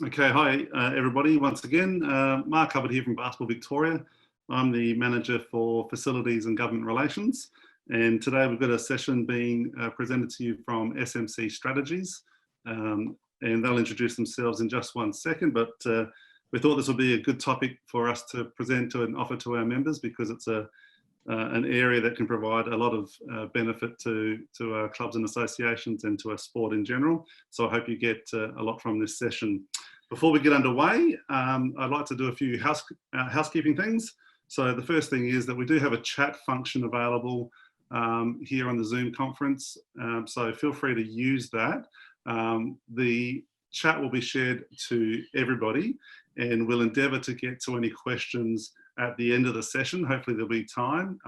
Okay, hi everybody. Once again, Mark Hubbard here from Basketball Victoria. I'm the manager for facilities and government relations, and today we've got a session being presented to you from SMC Strategies, and they'll introduce themselves in just one second. But we thought this would be a good topic for us to present to and offer to our members, because it's an area that can provide a lot of benefit to our clubs and associations and to our sport in general. So I hope you get a lot from this session. Before we get underway, I'd like to do a few housekeeping things. So the first thing is that we do have a chat function available here on the Zoom conference. So feel free to use that. The chat will be shared to everybody, and we'll endeavour to get to any questions at the end of the session. Hopefully there'll be time.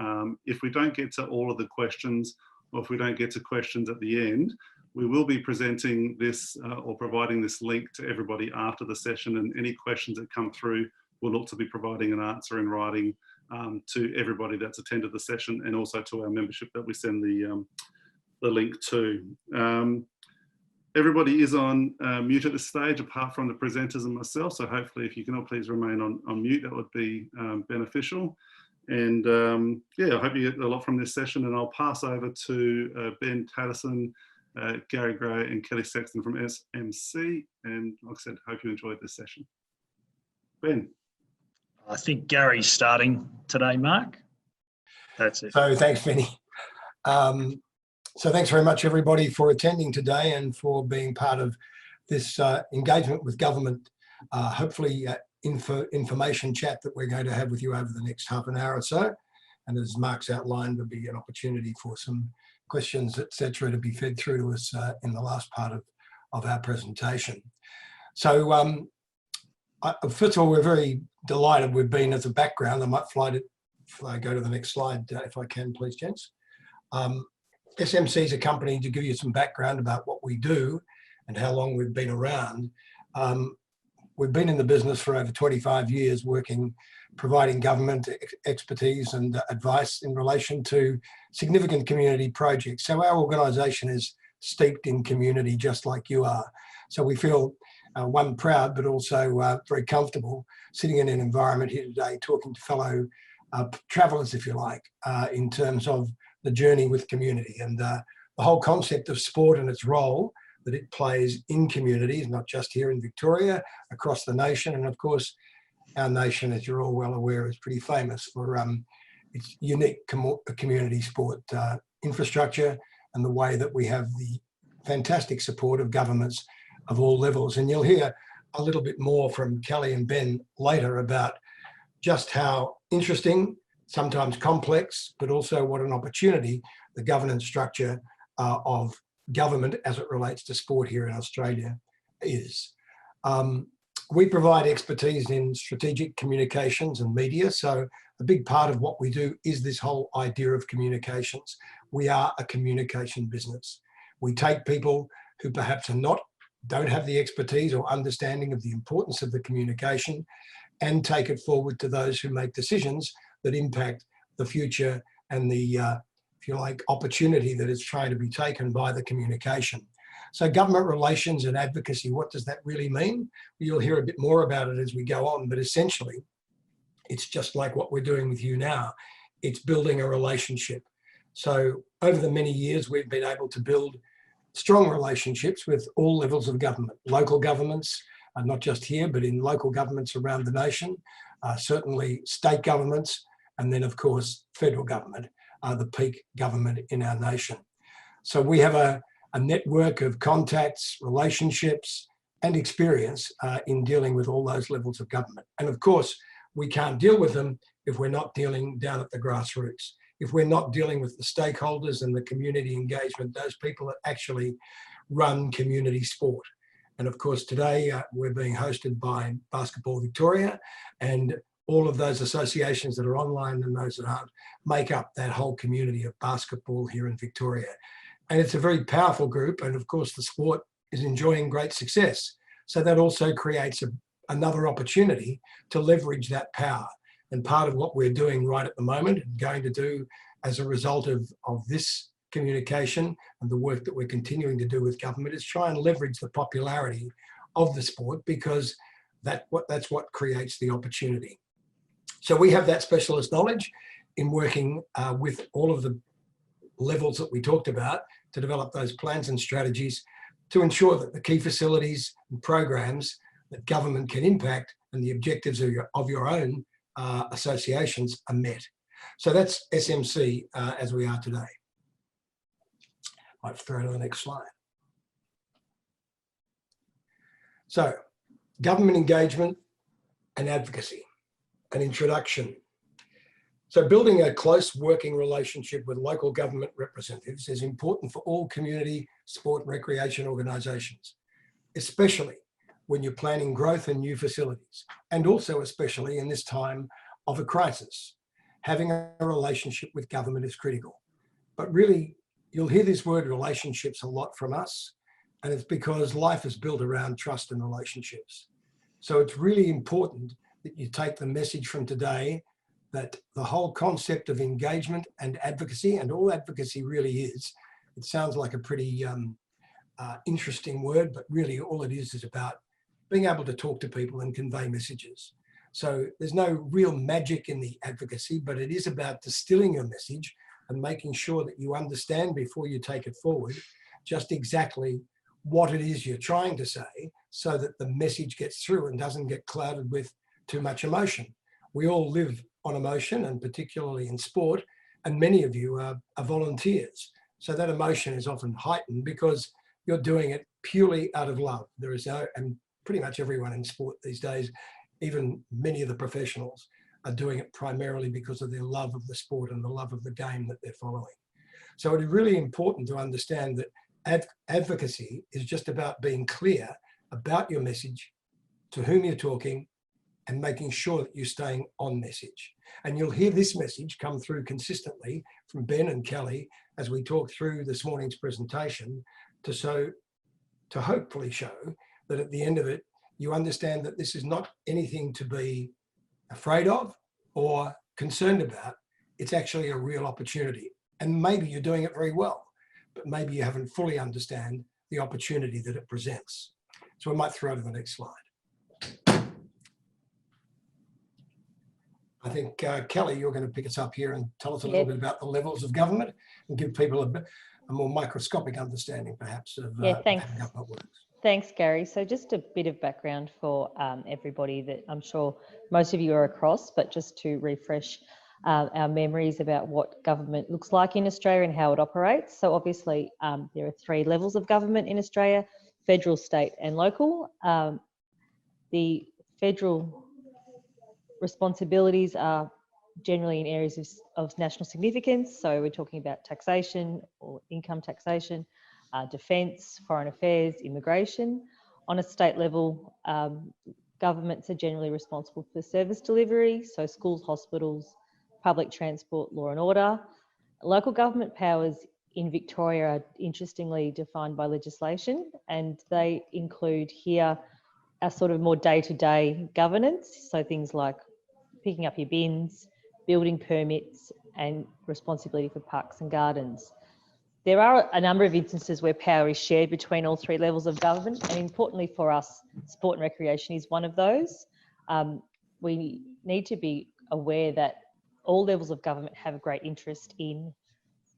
If we don't get to all of the questions, or if we don't get to questions at the end, we will be presenting this or providing this link to everybody after the session, and any questions that come through, we'll look to be providing an answer in writing to everybody that's attended the session, and also to our membership that we send the link to. Everybody is on mute at this stage, apart from the presenters and myself. So hopefully, if you can all please remain on mute, that would be beneficial. And yeah, I hope you get a lot from this session. And I'll pass over to Ben Patterson, Gary Gray, and Kelly Sexton from SMC. And like I said, hope you enjoyed this session. Ben. I think Gary's starting today, Mark. That's it. So thanks, Benny. So thanks very much, everybody, for attending today and for being part of this engagement with government, hopefully information chat that we're going to have with you over the next half an hour or so. And as Mark's outlined, there'll be an opportunity for some questions, etc., to be fed through to us in the last part of our presentation. So first of all, we're very delighted we've been as a background. I might go to the next slide if I can, please, gents. SMC is a company, to give you some background about what we do and how long we've been around. We've been in the business for over 25 years, providing government expertise and advice in relation to significant community projects. So our organisation is steeped in community, just like you are. So we feel, one, proud, but also very comfortable sitting in an environment here today, talking to fellow travellers, if you like, in terms of the journey with community and the whole concept of sport and its role that it plays in communities, not just here in Victoria, across the nation. And of course, our nation, as you're all well aware, is pretty famous for its unique community sport infrastructure and the way that we have the fantastic support of governments of all levels. And you'll hear a little bit more from Kelly and Ben later about just how interesting, sometimes complex, but also what an opportunity the governance structure of government as it relates to sport here in Australia is. We provide expertise in strategic communications and media. So a big part of what we do is this whole idea of communications. We are a communication business. We take people who perhaps don't have the expertise or understanding of the importance of the communication and take it forward to those who make decisions that impact the future and the, if you like, opportunity that is trying to be taken by the communication. So government relations and advocacy, what does that really mean? You'll hear a bit more about it as we go on, but essentially, it's just like what we're doing with you now. It's building a relationship. So over the many years, we've been able to build strong relationships with all levels of government, local governments, not just here, but in local governments around the nation, certainly state governments, and then, of course, federal government, the peak government in our nation. So we have a network of contacts, relationships, and experience in dealing with all those levels of government. And of course, we can't deal with them if we're not dealing down at the grassroots, if we're not dealing with the stakeholders and the community engagement, those people that actually run community sport. And of course, today we're being hosted by Basketball Victoria, and all of those associations that are online and those that aren't make up that whole community of basketball here in Victoria. And it's a very powerful group. And of course, the sport is enjoying great success. So that also creates another opportunity to leverage that power. And part of what we're doing right at the moment and going to do as a result of this communication and the work that we're continuing to do with government is try and leverage the popularity of the sport, because that's what creates the opportunity. So we have that specialist knowledge in working with all of the levels that we talked about to develop those plans and strategies to ensure that the key facilities and programs that government can impact and the objectives of your own associations are met. So that's SMC as we are today. Might throw to the next slide. So, government engagement and advocacy, an introduction. So building a close working relationship with local government representatives is important for all community sport and recreation organisations, especially when you're planning growth and new facilities, and also especially in this time of a crisis. Having a relationship with government is critical. But really, you'll hear this word relationships a lot from us, and it's because life is built around trust and relationships. So it's really important that you take the message from today that the whole concept of engagement and advocacy, and all advocacy really is, it sounds like a pretty interesting word, but really all it is about being able to talk to people and convey messages. So there's no real magic in the advocacy, but it is about distilling your message and making sure that you understand before you take it forward just exactly what it is you're trying to say, so that the message gets through and doesn't get clouded with too much emotion. We all live on emotion, and particularly in sport, and many of you are volunteers. So that emotion is often heightened because you're doing it purely out of love. There is no, and pretty much everyone in sport these days, even many of the professionals, are doing it primarily because of their love of the sport and the love of the game that they're following. So it is really important to understand that advocacy is just about being clear about your message, to whom you're talking, and making sure that you're staying on message. And you'll hear this message come through consistently from Ben and Kelly as we talk through this morning's presentation to hopefully show that at the end of it, you understand that this is not anything to be afraid of or concerned about. It's actually a real opportunity. And maybe you're doing it very well, but maybe you haven't fully understand the opportunity that it presents. So I might throw to the next slide. I think, Kelly, you're going to pick us up here and tell us a little bit about the levels of government and give people a more microscopic understanding, perhaps, of how government works. Thanks, Gary. So just a bit of background for everybody that I'm sure most of you are across, but just to refresh our memories about what government looks like in Australia and how it operates. So obviously there are 3 levels of government in Australia: federal, state and local. The federal responsibilities are generally in areas of national significance. So we're talking about taxation or income taxation, defence, foreign affairs, immigration. On a state level, governments are generally responsible for service delivery, so schools, hospitals, public transport, law and order. Local government powers in Victoria are interestingly defined by legislation, and they include here a sort of more day-to-day governance, so things like picking up your bins, building permits, and responsibility for parks and gardens. There are a number of instances where power is shared between all 3 levels of government, and importantly for us, sport and recreation is one of those. We need to be aware that all levels of government have a great interest in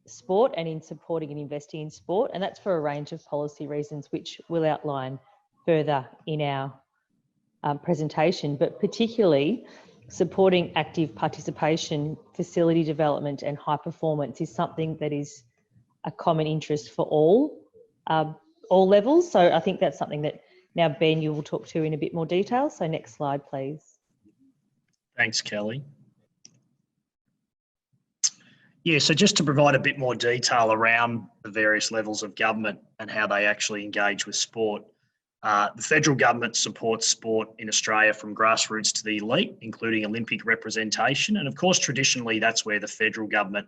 sport and in supporting and investing in sport, and that's for a range of policy reasons, which we'll outline further in our presentation, but particularly supporting active participation, facility development and high performance is something that is a common interest for all levels. So I think that's something that now, Ben, you will talk to in a bit more detail. So next slide, please. Thanks, Kelly. Yeah, so just to provide a bit more detail around the various levels of government and how they actually engage with sport. The federal government supports sport in Australia from grassroots to the elite, including Olympic representation. And of course, traditionally, that's where the federal government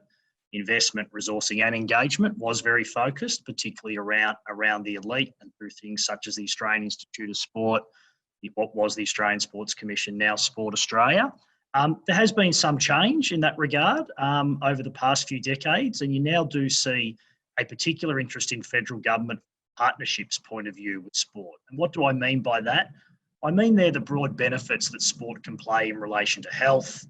investment, resourcing and engagement was very focused, particularly around the elite and through things such as the Australian Institute of Sport, what was the Australian Sports Commission, now Sport Australia. There has been some change in that regard over the past few decades, and you now do see a particular interest in federal government partnerships point of view with sport. And what do I mean by that? I mean they're the broad benefits that sport can play in relation to health,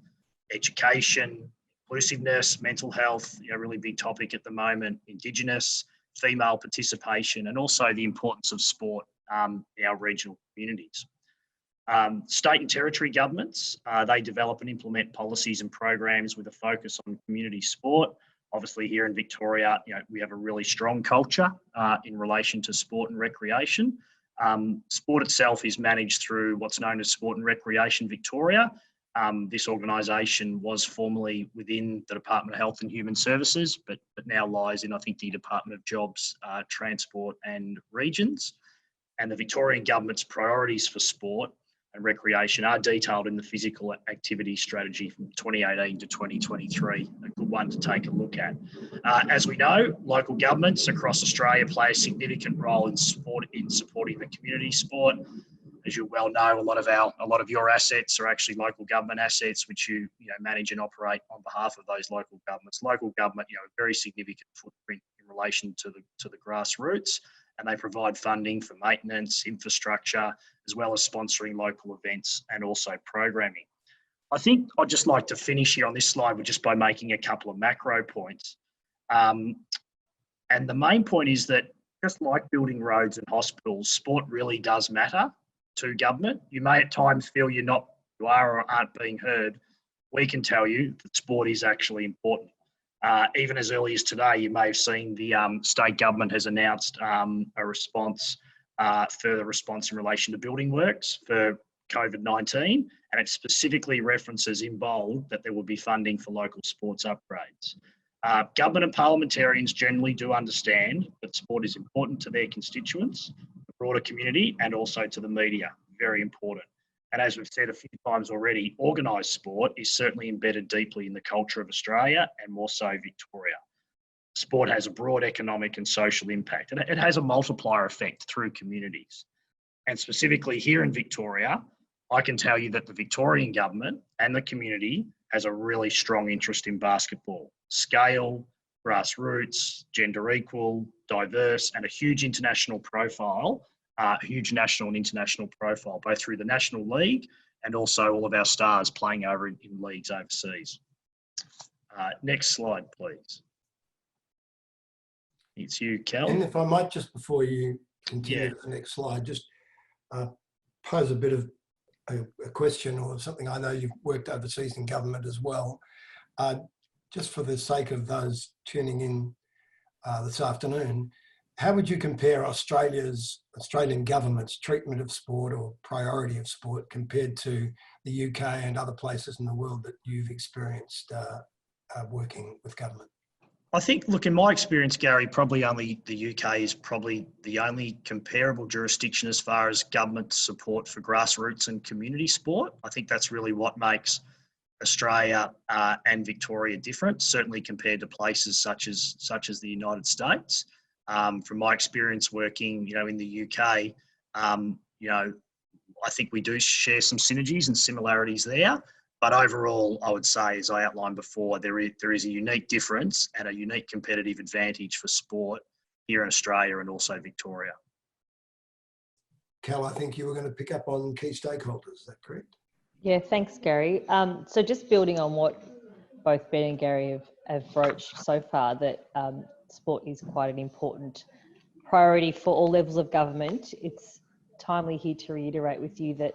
education, inclusiveness, mental health, really big topic at the moment, Indigenous, female participation, and also the importance of sport in our regional communities. State and territory governments, they develop and implement policies and programs with a focus on community sport. Obviously here in Victoria, we have a really strong culture in relation to sport and recreation. Sport itself is managed through what's known as Sport and Recreation Victoria. This organisation was formerly within the Department of Health and Human Services, but now lies in, I think, the Department of Jobs, Transport and Regions. And the Victorian Government's priorities for sport and recreation are detailed in the physical activity strategy from 2018 to 2023, a good one to take a look at. As we know, local governments across Australia play a significant role in supporting the community sport. As you well know, a lot of your assets are actually local government assets, which you manage and operate on behalf of those local governments. Local government, a very significant footprint in relation to the grassroots, and they provide funding for maintenance, infrastructure, as well as sponsoring local events and also programming. I think I'd just like to finish here on this slide just by making a couple of macro points. And the main point is that just like building roads and hospitals, sport really does matter to government. You may at times feel you are or aren't being heard. We can tell you that sport is actually important. Even as early as today, you may have seen the state government has announced a response, further response in relation to building works for COVID-19, and it specifically references in bold that there will be funding for local sports upgrades. Government and parliamentarians generally do understand that sport is important to their constituents, the broader community, and also to the media. Very important. And as we've said a few times already, organised sport is certainly embedded deeply in the culture of Australia and more so Victoria. Sport has a broad economic and social impact, and it has a multiplier effect through communities. And specifically here in Victoria, I can tell you that the Victorian government and the community has a really strong interest in basketball. Scale, grassroots, gender equal, diverse, and a huge international profile, huge national and international profile, both through the National League and also all of our stars playing over in leagues overseas. Next slide, please. It's you, Kel. And if I might, just before you continue to the next slide, just pose a bit of a question or something. I know you've worked overseas in government as well. Just for the sake of those tuning in this afternoon, how would you compare Australian government's treatment of sport or priority of sport compared to the UK and other places in the world that you've experienced working with government? I think, look, in my experience, Gary, probably only the UK is probably the only comparable jurisdiction as far as government support for grassroots and community sport. I think that's really what makes Australia and Victoria different, certainly compared to places such as the United States. From my experience working, in the UK, I think we do share some synergies and similarities there. But overall, I would say, as I outlined before, there is a unique difference and a unique competitive advantage for sport here in Australia and also Victoria. Cal, I think you were going to pick up on key stakeholders, is that correct? Yeah, thanks, Gary. So just building on what both Ben and Gary have broached so far, that sport is quite an important priority for all levels of government. It's timely here to reiterate with you that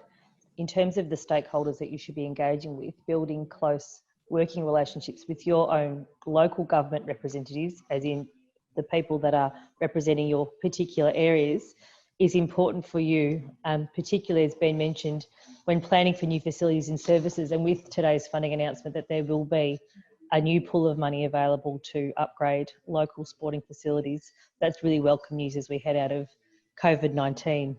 in terms of the stakeholders that you should be engaging with, building close working relationships with your own local government representatives, as in the people that are representing your particular areas, is important for you, particularly as been mentioned, when planning for new facilities and services, and with today's funding announcement that there will be a new pool of money available to upgrade local sporting facilities. That's really welcome news as we head out of COVID-19.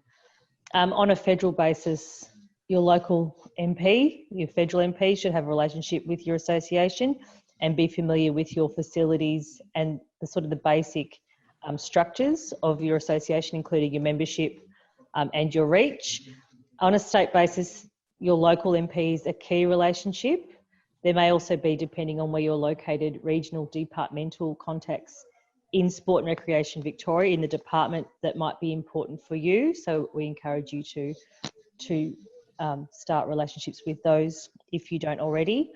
On a federal basis, your local MP, your federal MP should have a relationship with your association and be familiar with your facilities and the basic structures of your association, including your membership and your reach. On a state basis, your local MP is a key relationship. There may also be, depending on where you're located, regional departmental contacts in Sport and Recreation Victoria in the department that might be important for you. So we encourage you to start relationships with those if you don't already.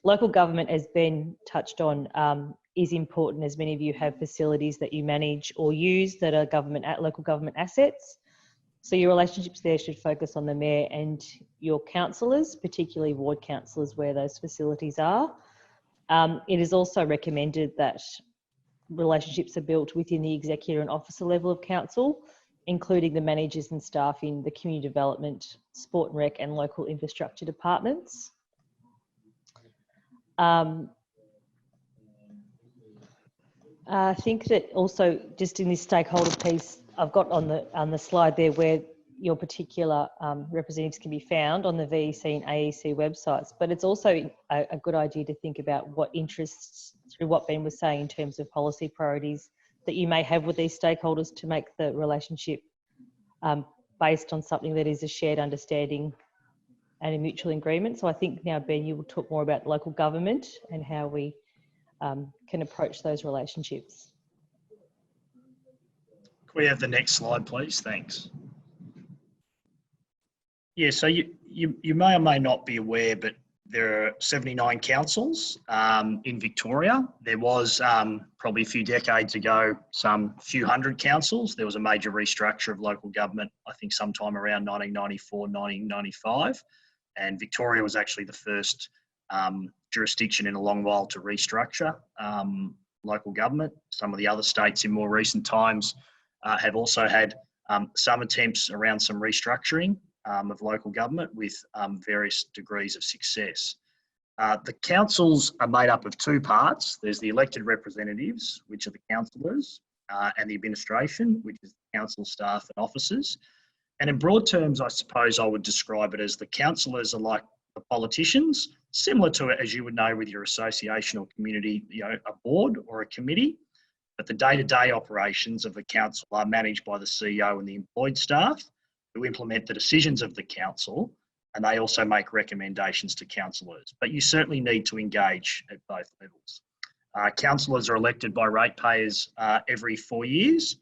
Local government, as Ben touched on, is important, as many of you have facilities that you manage or use that are local government assets. So your relationships there should focus on the mayor and your councillors, particularly ward councillors where those facilities are. It is also recommended that relationships are built within the executive and officer level of council, including the managers and staff in the community development, sport and rec and local infrastructure departments. I think that also just in this stakeholder piece, I've got on the slide there where your particular representatives can be found on the VEC and AEC websites, but it's also a good idea to think about what interests, through what Ben was saying in terms of policy priorities that you may have with these stakeholders, to make the relationship based on something that is a shared understanding and a mutual agreement. So I think now, Ben, you will talk more about local government and how we can approach those relationships. Can we have the next slide, please? Thanks. Yeah, so you may or may not be aware, but there are 79 councils in Victoria. There was probably a few decades ago, some few hundred councils. There was a major restructure of local government, I think sometime around 1994, 1995. And Victoria was actually the first jurisdiction in a long while to restructure local government. Some of the other states in more recent times have also had some attempts around some restructuring of local government with various degrees of success. The councils are made up of two parts. There's the elected representatives, which are the councillors, and the administration, which is the council staff and officers. And in broad terms, I suppose I would describe it as the councillors are like the politicians, similar to it as you would know with your association or community, a board or a committee. But the day-to-day operations of the council are managed by the CEO and the employed staff, who implement the decisions of the council, and they also make recommendations to councillors. But you certainly need to engage at both levels. Councillors are elected by ratepayers every 4 years,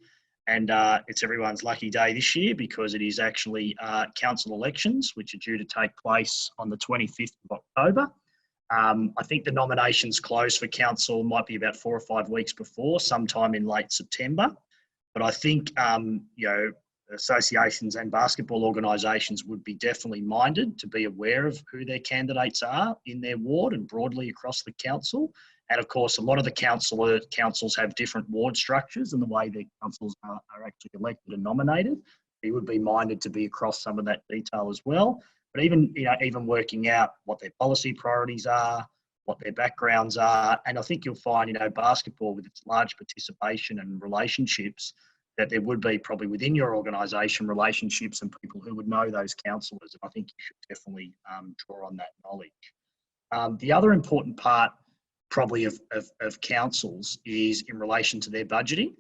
and it's everyone's lucky day this year because it is actually council elections, which are due to take place on the 25th of October. I think the nominations close for council might be about 4 or 5 weeks before, sometime in late September. But I think, associations and basketball organisations would be definitely minded to be aware of who their candidates are in their ward and broadly across the council. And of course, a lot of the councils have different ward structures and the way their councils are actually elected and nominated. You would be minded to be across some of that detail as well. But even working out what their policy priorities are, what their backgrounds are, and I think you'll find, basketball with its large participation and relationships, that there would be probably within your organisation relationships and people who would know those councillors. And I think you should definitely draw on that knowledge. The other important part probably of councils is in relation to their budgeting.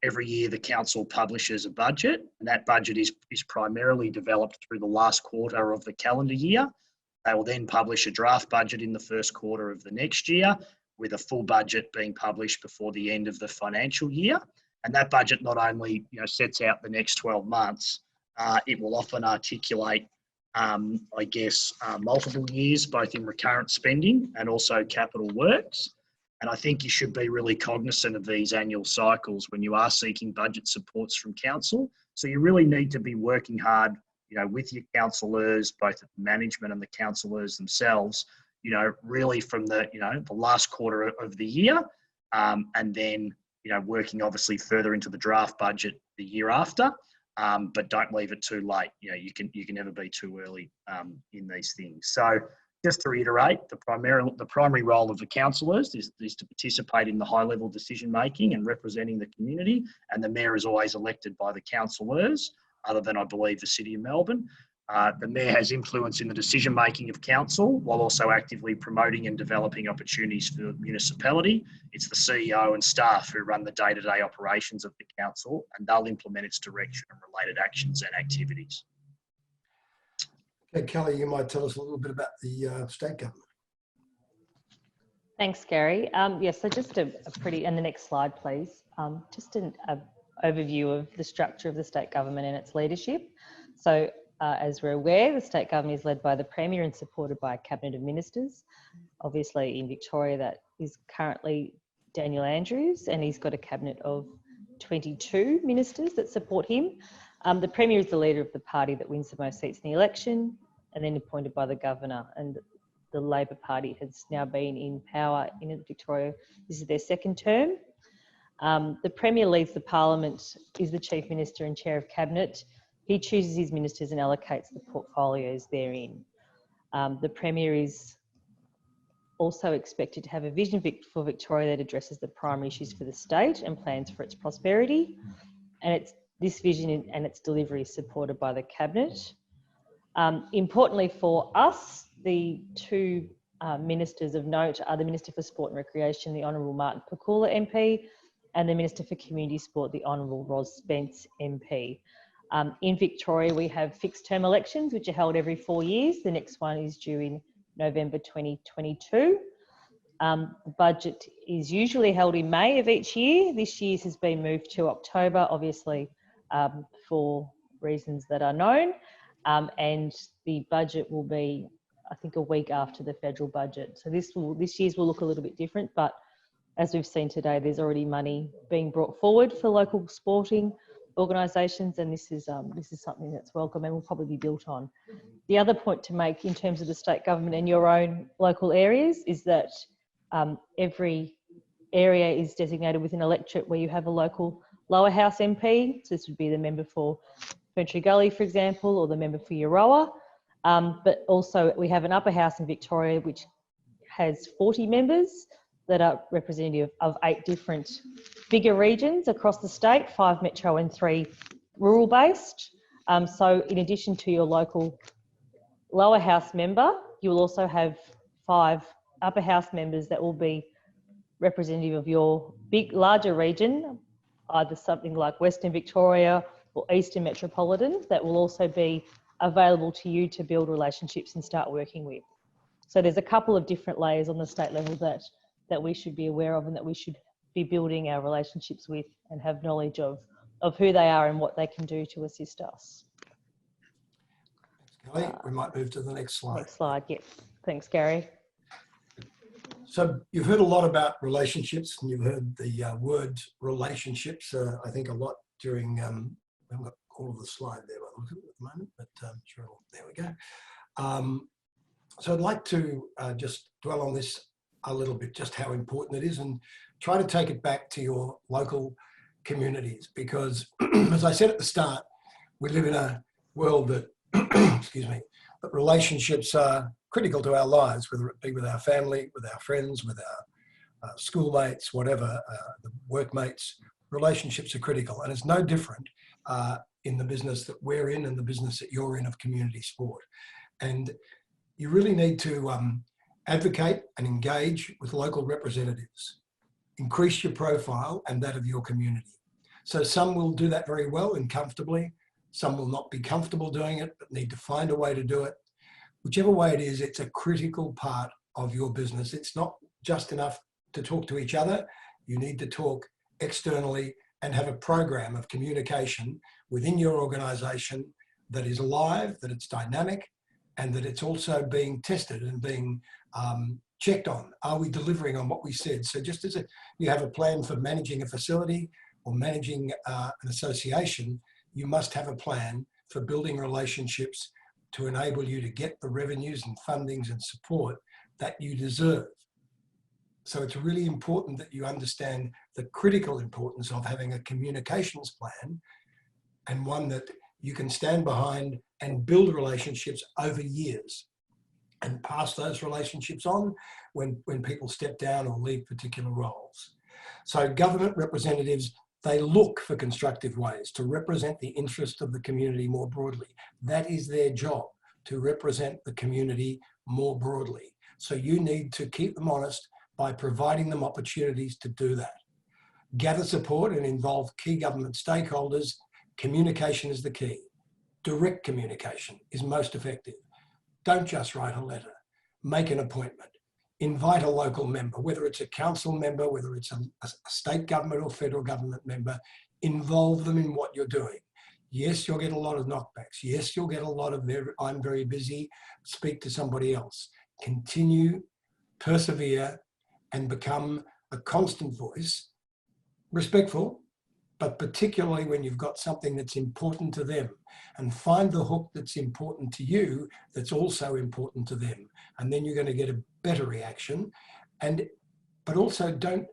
Every year the council publishes a budget, and that budget is primarily developed through the last quarter of the calendar year. They will then publish a draft budget in the first quarter of the next year, with a full budget being published before the end of the financial year. And that budget not only sets out the next 12 months, it will often articulate, multiple years, both in recurrent spending and also capital works. And I think you should be really cognizant of these annual cycles when you are seeking budget supports from council. So you really need to be working hard, with your councillors, both at the management and the councillors themselves, really from the last quarter of the year, and then working obviously further into the draft budget the year after, but don't leave it too late. You can never be too early in these things. So just to reiterate, the primary role of the councillors is to participate in the high-level decision-making and representing the community, and the mayor is always elected by the councillors, other than, I believe, the City of Melbourne. The mayor has influence in the decision-making of council while also actively promoting and developing opportunities for the municipality. It's the CEO and staff who run the day-to-day operations of the council, and they'll implement its direction and related actions and activities. Okay, Kelly, you might tell us a little bit about the state government. Thanks, Gary. Yes, so just a pretty, and the next slide, please. Just an overview of the structure of the state government and its leadership. So as we're aware, the state government is led by the Premier and supported by a cabinet of ministers. Obviously in Victoria, that is currently Daniel Andrews, and he's got a cabinet of 22 ministers that support him. The Premier is the leader of the party that wins the most seats in the election, and then appointed by the Governor. And the Labor Party has now been in power in Victoria. This is their second term. The Premier leads the Parliament, is the Chief Minister and Chair of Cabinet. He chooses his ministers and allocates the portfolios therein. The Premier is also expected to have a vision for Victoria that addresses the primary issues for the state and plans for its prosperity. And this vision and its delivery is supported by the Cabinet. Importantly for us, the two ministers of note are the Minister for Sport and Recreation, the Honourable Martin Pakula MP, and the Minister for Community Sport, the Honourable Ros Spence MP. In Victoria, we have fixed term elections, which are held every 4 years. The next one is due in November 2022. The budget is usually held in May of each year. This year's has been moved to October, obviously for reasons that are known. And the budget will be, I think, a week after the federal budget. So this year's will look a little bit different, but as we've seen today, there's already money being brought forward for local sporting organisations, and this is something that's welcome and will probably be built on. The other point to make in terms of the state government and your own local areas is that every area is designated with an electorate where you have a local lower house MP. So this would be the member for Ferntree Gully, for example, or the member for Euroa. But also we have an upper house in Victoria which has 40 members that are representative of 8 different bigger regions across the state, 5 metro and 3 rural based. So in addition to your local lower house member, you will also have 5 upper house members that will be representative of your larger region, either something like Western Victoria or Eastern Metropolitan, that will also be available to you to build relationships and start working with. So there's a couple of different layers on the state level that we should be aware of and that we should be building our relationships with and have knowledge of who they are and what they can do to assist us. Kelly, we might move to the next slide. Next slide, yes. Thanks, Gary. So you've heard a lot about relationships, and you've heard the word relationships, I think, a lot during, I haven't got all of the slide there by the look of it at the moment, but sure, there we go. So I'd like to just dwell on this a little bit, just how important it is, and try to take it back to your local communities, because as I said at the start, we live in a world that, excuse me, that relationships are critical to our lives, whether it be with our family, with our friends, with our schoolmates, whatever, the workmates. Relationships are critical, and it's no different in the business that we're in and the business that you're in of community sport. And you really need to advocate and engage with local representatives. Increase your profile and that of your community. So some will do that very well and comfortably. Some will not be comfortable doing it, but need to find a way to do it. Whichever way it is, it's a critical part of your business. It's not just enough to talk to each other. You need to talk externally and have a program of communication within your organisation that is live, that it's dynamic, and that it's also being tested and being checked on. Are we delivering on what we said? So just as you have a plan for managing a facility or managing an association, you must have a plan for building relationships to enable you to get the revenues and fundings and support that you deserve. So it's really important that you understand the critical importance of having a communications plan, and one that you can stand behind and build relationships over years and pass those relationships on when people step down or leave particular roles. So government representatives, they look for constructive ways to represent the interest of the community more broadly. That is their job, to represent the community more broadly. So you need to keep them honest by providing them opportunities to do that. Gather support and involve key government stakeholders. Communication is the key. Direct communication is most effective. Don't just write a letter. Make an appointment. invite a local member, whether it's a council member, whether it's a state government or federal government member, involve them in what you're doing. Yes, you'll get a lot of knockbacks. Yes, you'll get a lot of, I'm very busy, speak to somebody else. Continue, persevere, and become a constant voice, respectful, but particularly when you've got something that's important to them, and find the hook that's important to you that's also important to them. And then you're going to get a better reaction. But also don't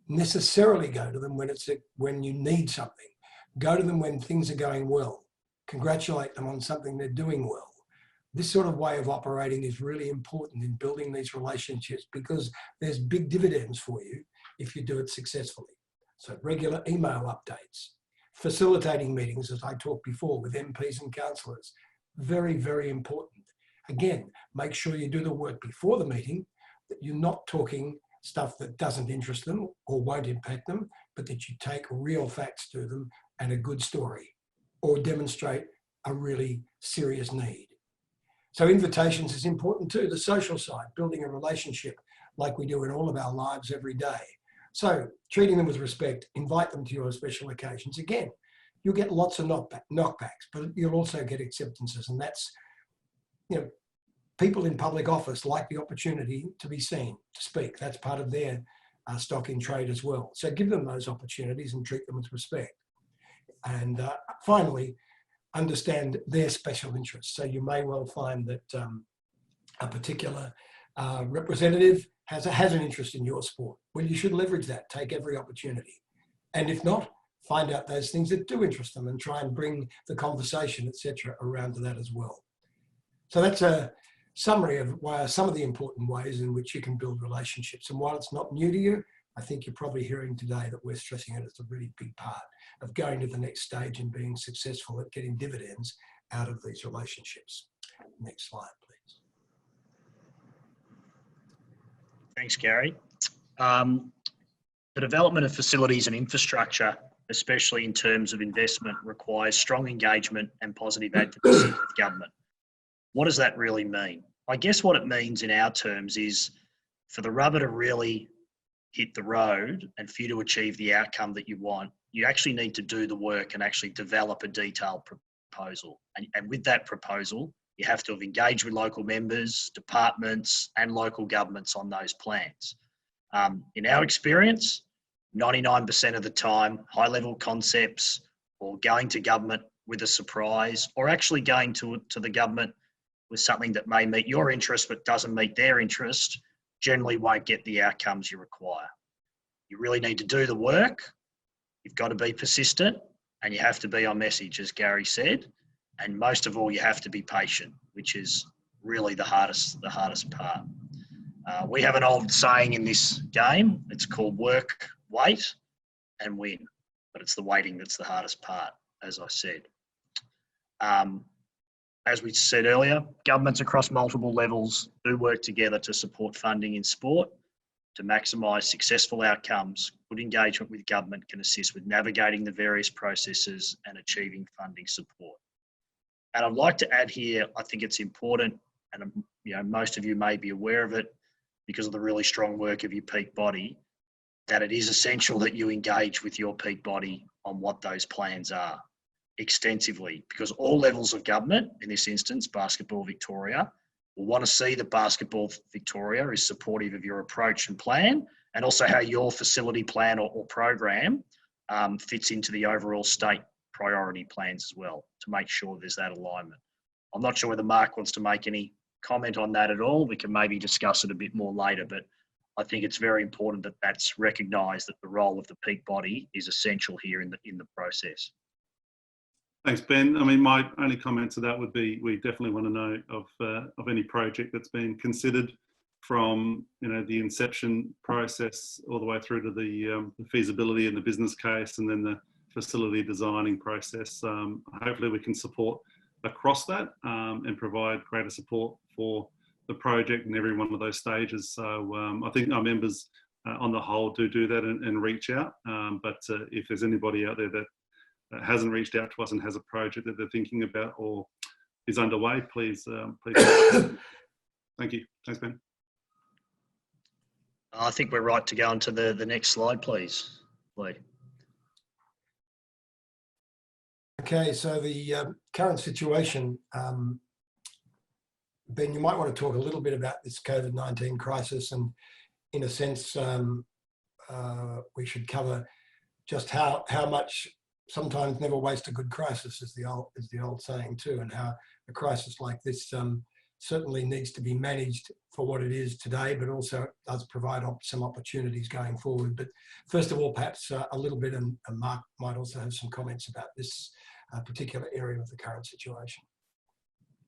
necessarily go to them when you need something. Go to them when things are going well. Congratulate them on something they're doing well. This sort of way of operating is really important in building these relationships, because there's big dividends for you if you do it successfully. So regular email updates, facilitating meetings, as I talked before, with MPs and councillors, very, very important. Again, make sure you do the work before the meeting, that you're not talking stuff that doesn't interest them or won't impact them, but that you take real facts to them and a good story, or demonstrate a really serious need. So invitations is important too. The social side, building a relationship like we do in all of our lives every day. So treating them with respect, invite them to your special occasions. Again, you'll get lots of knockbacks, but you'll also get acceptances. And that's, people in public office like the opportunity to be seen, to speak. That's part of their stock in trade as well. So give them those opportunities and treat them with respect. And finally, understand their special interests. So you may well find that a particular representative has an interest in your sport. Well, you should leverage that, take every opportunity. And if not, find out those things that do interest them and try and bring the conversation, etc., around to that as well. So that's a summary of some of the important ways in which you can build relationships. And while it's not new to you, I think you're probably hearing today that we're stressing it as a really big part of going to the next stage and being successful at getting dividends out of these relationships. Next slide, please. Thanks, Gary. The development of facilities and infrastructure, especially in terms of investment, requires strong engagement and positive advocacy with government. What does that really mean? I guess what it means in our terms is for the rubber to really hit the road and for you to achieve the outcome that you want, you actually need to do the work and actually develop a detailed proposal. And with that proposal, you have to have engaged with local members, departments, and local governments on those plans. In our experience, 99% of the time, high-level concepts or going to government with a surprise, or actually going to the government with something that may meet your interest but doesn't meet their interest, generally won't get the outcomes you require. You really need to do the work. You've got to be persistent, and you have to be on message, as Gary said. And most of all, you have to be patient, which is really the hardest part. We have an old saying in this game. It's called work, wait, and win. But it's the waiting that's the hardest part, as I said. As we said earlier, governments across multiple levels do work together to support funding in sport to maximise successful outcomes. Good engagement with government can assist with navigating the various processes and achieving funding support. And I'd like to add here, I think it's important, and most of you may be aware of it because of the really strong work of your peak body, that it is essential that you engage with your peak body on what those plans are extensively, because all levels of government, in this instance, Basketball Victoria, will want to see that Basketball Victoria is supportive of your approach and plan, and also how your facility plan or program fits into the overall state priority plans as well, to make sure there's that alignment. I'm not sure whether Mark wants to make any comment on that at all. We can maybe discuss it a bit more later, but I think it's very important that that's recognised, that the role of the peak body is essential here in the process. Thanks, Ben. I mean, my only comment to that would be we definitely want to know of any project that's been considered from the inception process all the way through to the feasibility and the business case, and then the facility designing process. Hopefully we can support across that and provide greater support for the project in every one of those stages. So I think our members on the whole do that and reach out. But if there's anybody out there that hasn't reached out to us and has a project that they're thinking about or is underway, please. Thank you. Thanks, Ben. I think we're right to go on to the next slide, please, Lee. Okay, so the current situation, Ben, you might want to talk a little bit about this COVID-19 crisis, and in a sense, we should cover just how much sometimes never waste a good crisis, is the old saying too, and how a crisis like this certainly needs to be managed for what it is today, but also does provide some opportunities going forward. But first of all, perhaps a little bit, and Mark might also have some comments about this particular area of the current situation.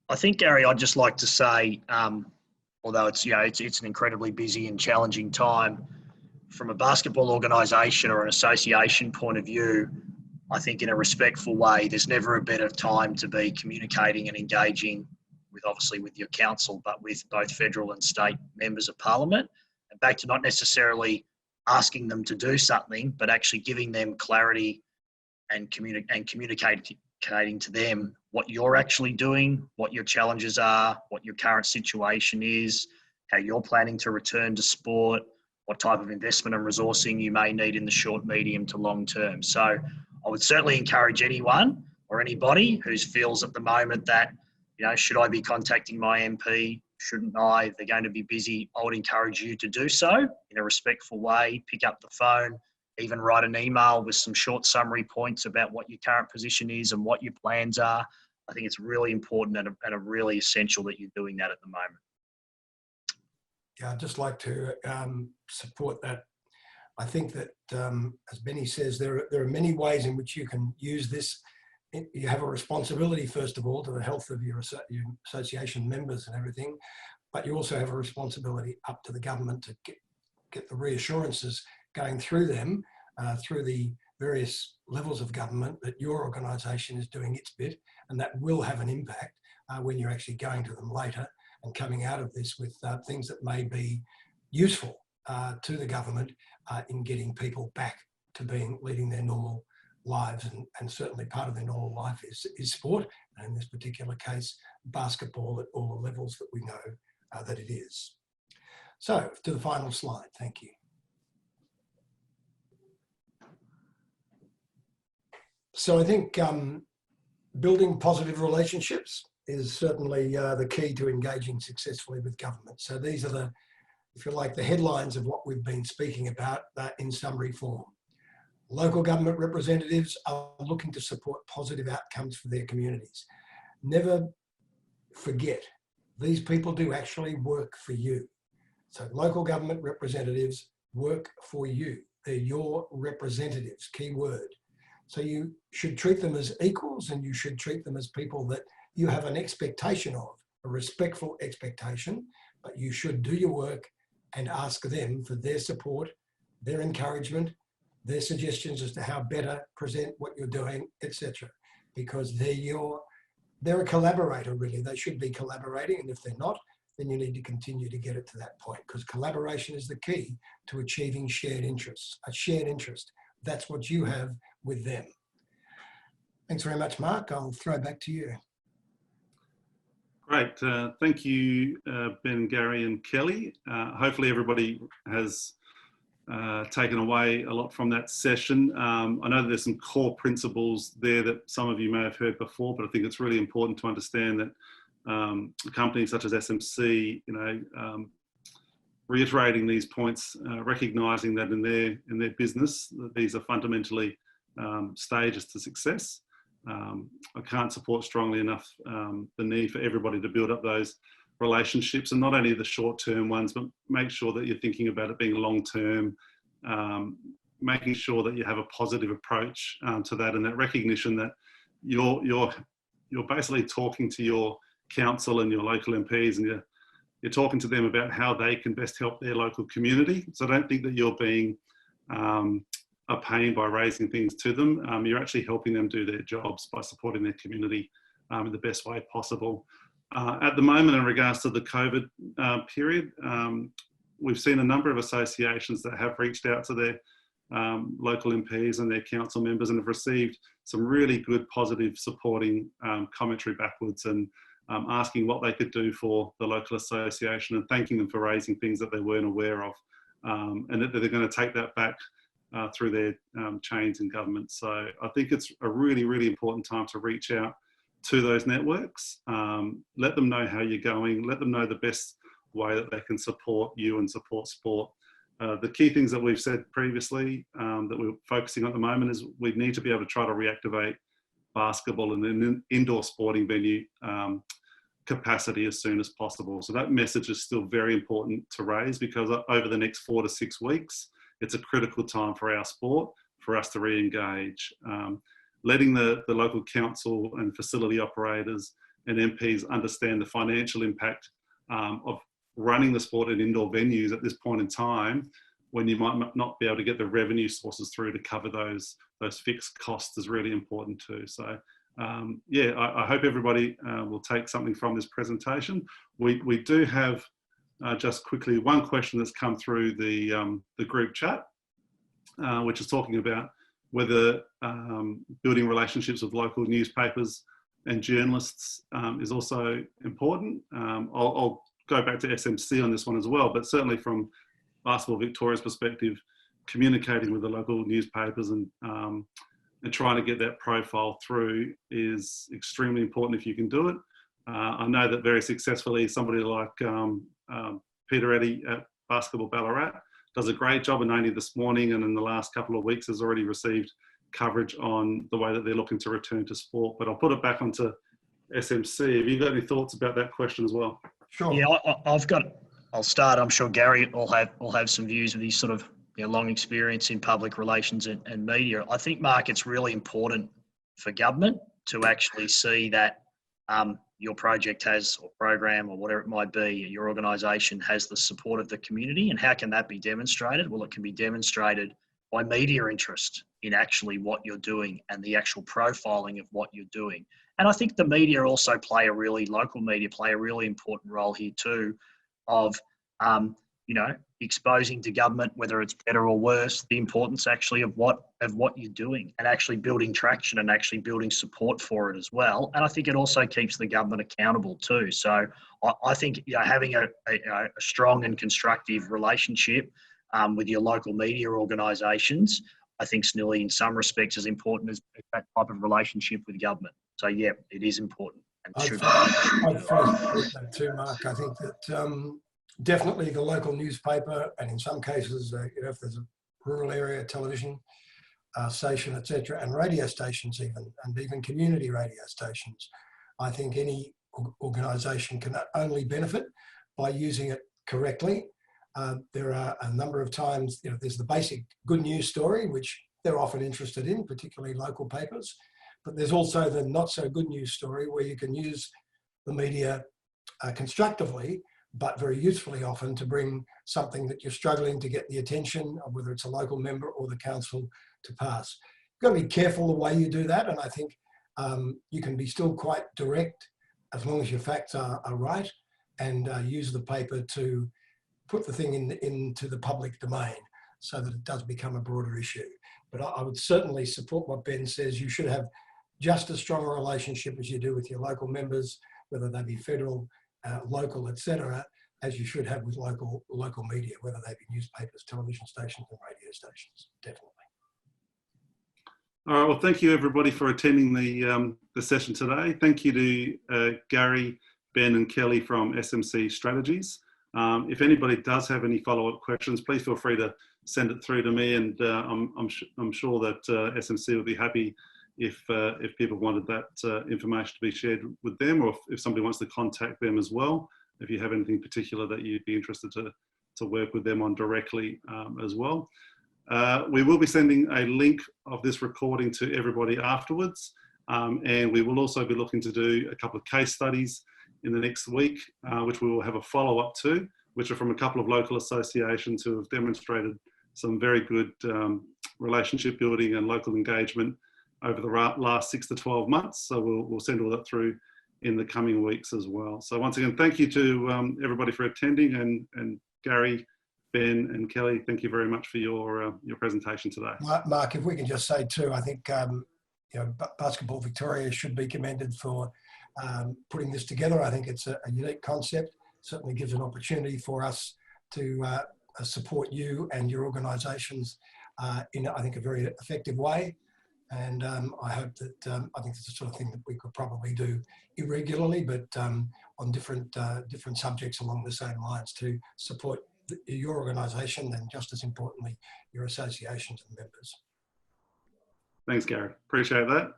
I think, Gary, I'd just like to say, although it's an incredibly busy and challenging time, from a basketball organisation or an association point of view, I think in a respectful way, there's never a better time to be communicating and engaging with your council, but with both federal and state members of parliament, and back to not necessarily asking them to do something, but actually giving them clarity and communicating to them what you're actually doing, what your challenges are, what your current situation is, how you're planning to return to sport, what type of investment and resourcing you may need in the short, medium to long term. So I would certainly encourage anyone or anybody who feels at the moment that, should I be contacting my MP? Shouldn't I? They're going to be busy. I would encourage you to do so in a respectful way. Pick up the phone, even write an email with some short summary points about what your current position is and what your plans are. I think it's really important and really essential that you're doing that at the moment. Yeah, I'd just like to support that. I think that, as Benny says, there are many ways in which you can use this. You have a responsibility, first of all, to the health of your association members and everything, but you also have a responsibility up to the government to get the reassurances going through them, through the various levels of government, that your organisation is doing its bit, and that will have an impact when you're actually going to them later and coming out of this with things that may be useful to the government in getting people back to leading their normal lives, and certainly part of their normal life is sport, and in this particular case, basketball at all the levels that we know that it is. So to the final slide, thank you. So I think building positive relationships is certainly the key to engaging successfully with government. So these are if you like, the headlines of what we've been speaking about in summary form. Local government representatives are looking to support positive outcomes for their communities. Never forget, these people do actually work for you. So local government representatives work for you. They're your representatives, key word. So you should treat them as equals, and you should treat them as people that you have an expectation of, a respectful expectation, but you should do your work and ask them for their support, their encouragement, their suggestions as to how better present what you're doing, etc. Because they're a collaborator, really. They should be collaborating, and if they're not, then you need to continue to get it to that point, because collaboration is the key to achieving shared interests, a shared interest. That's what you have with them. Thanks very much, Mark. I'll throw it back to you. Great. Thank you, Ben, Gary and Kelly. Hopefully everybody has taken away a lot from that session. I know that there's some core principles there that some of you may have heard before, but I think it's really important to understand that companies such as SMC, reiterating these points, recognising that in their business, that these are fundamentally stages to success. I can't support strongly enough the need for everybody to build up those relationships, and not only the short-term ones, but make sure that you're thinking about it being long-term, making sure that you have a positive approach to that, and that recognition that you're basically talking to your council and your local MPs, and you're talking to them about how they can best help their local community. So don't think that you're being a pain by raising things to them. You're actually helping them do their jobs by supporting their community in the best way possible. At the moment, in regards to the COVID period, we've seen a number of associations that have reached out to their local MPs and their council members and have received some really good, positive, supporting commentary backwards, and asking what they could do for the local association, and thanking them for raising things that they weren't aware of and that they're going to take that back through their chains in government. So I think it's a really, really important time to reach out to those networks, let them know how you're going, let them know the best way that they can support you and support sport. The key things that we've said previously that we're focusing on at the moment is we need to be able to try to reactivate basketball in an indoor sporting venue capacity as soon as possible. So that message is still very important to raise, because over the next 4 to 6 weeks, it's a critical time for our sport, for us to re-engage. Letting the local council and facility operators and MPs understand the financial impact of running the sport in indoor venues at this point in time, when you might not be able to get the revenue sources through to cover those fixed costs, is really important too. So yeah, I hope everybody will take something from this presentation. We do have just quickly one question that's come through the group chat, which is talking about whether building relationships with local newspapers and journalists is also important. I'll go back to SMC on this one as well, but certainly from Basketball Victoria's perspective, communicating with the local newspapers and trying to get that profile through is extremely important if you can do it. I know that very successfully somebody like Peter Eddy at Basketball Ballarat does a great job, and only this morning and in the last couple of weeks has already received coverage on the way that they're looking to return to sport. But I'll put it back onto SMC. Have you got any thoughts about that question as well? Sure. Yeah, I'll start. I'm sure Gary will have some views with his sort of long experience in public relations and media. I think, Mark, it's really important for government to actually see that your project has, or program, or whatever it might be, your organisation has the support of the community. And how can that be demonstrated? Well, it can be demonstrated by media interest in actually what you're doing and the actual profiling of what you're doing. And I think the media also local media play a really important role here too, of, exposing to government, whether it's better or worse, the importance actually of what you're doing, and actually building traction and actually building support for it as well. And I think it also keeps the government accountable too. So I think having a strong and constructive relationship with your local media organisations, I think is nearly in some respects as important as that type of relationship with government. So yeah, it is important. And I'd fully support that too, Mark. I think that definitely the local newspaper, and in some cases, if there's a rural area television station, etc., and radio stations even community radio stations, I think any organisation can only benefit by using it correctly. There are a number of times, there's the basic good news story, which they're often interested in, particularly local papers. But there's also the not so good news story, where you can use the media constructively, but very usefully often, to bring something that you're struggling to get the attention of, whether it's a local member or the council, to pass. You've got to be careful the way you do that. And I think you can be still quite direct, as long as your facts are right, and use the paper to put the thing into the public domain so that it does become a broader issue. But I would certainly support what Ben says. You should have just as strong a relationship as you do with your local members, whether they be federal, local, etc., as you should have with local media, whether they be newspapers, television stations, and radio stations. Definitely. All right. Well, thank you everybody for attending the session today. Thank you to Gary, Ben, and Kelly from SMC Strategies. If anybody does have any follow-up questions, please feel free to send it through to me, and I'm sure that SMC will be happy if people wanted that information to be shared with them, or if somebody wants to contact them as well, if you have anything particular that you'd be interested to work with them on directly as well. We will be sending a link of this recording to everybody afterwards, and we will also be looking to do a couple of case studies in the next week, which we will have a follow-up to, which are from a couple of local associations who have demonstrated some very good relationship building and local engagement over the last 6 to 12 months. So we'll send all that through in the coming weeks as well. So once again, thank you to everybody for attending, and Gary, Ben, and Kelly, thank you very much for your presentation today. Mark, if we can just say too, I think Basketball Victoria should be commended for putting this together. I think it's a unique concept. Certainly gives an opportunity for us to support you and your organisations in, I think, a very effective way. And I hope that, I think it's the sort of thing that we could probably do irregularly, but on different subjects along the same lines to support your organisation and, just as importantly, your associations and members. Thanks, Gary. Appreciate that.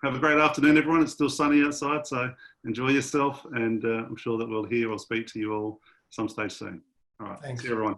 Have a great afternoon, everyone. It's still sunny outside, so enjoy yourself, and I'm sure that we'll hear or speak to you all some stage soon. All right. Thanks. See you, everyone.